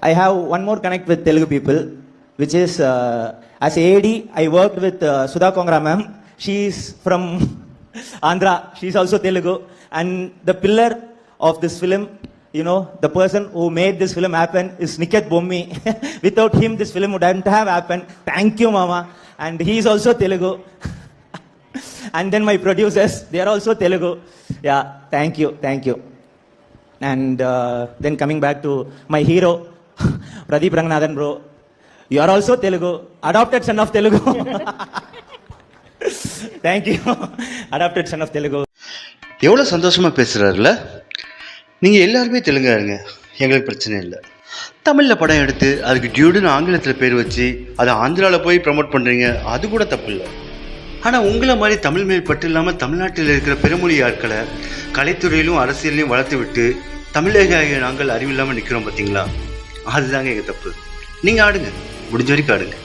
I have one more connect with Telugu people, which is as AD, I worked with Sudha Kongra ma'am. She is from Andhra. She is also Telugu. And the pillar of this film, you know, the person who made this film happen is Niket Bommi. Without him, this film wouldn't have happened. Thank you, Mama. And he is also Telugu. And then my producers, they are also Telugu. Yeah, thank you. And then coming back to my hero, Pradeep Ranganathan bro, you are also Telugu, adopted son of Telugu. Thank you, adopted son of Telugu. எவ்வளோ சந்தோஷமாக பேசுகிறாருல. நீங்கள் எல்லாருமே தெலுங்காருங்க, எங்களுக்கு பிரச்சனை இல்லை. தமிழில் படம் எடுத்து அதுக்கு டியூடுன்னு ஆங்கிலத்தில் பேர் வச்சு அதை ஆந்திராவில் போய் ப்ரமோட் பண்ணுறீங்க, அது கூட தப்பு இல்லை. ஆனால் உங்களை மாதிரி தமிழ் மேல் பட்டு இல்லாமல் தமிழ்நாட்டில் இருக்கிற பிறமொழி ஆட்களை கலைத்துறையிலும் அரசியலையும் வளர்த்து விட்டு தமிழக நாங்கள் அறிவில்லாமல் நிற்கிறோம் பார்த்தீங்களா, அதுதாங்க எங்கள் தப்பு. நீங்கள் ஆடுங்க, முடிஞ்ச வரைக்கும் ஆடுங்க.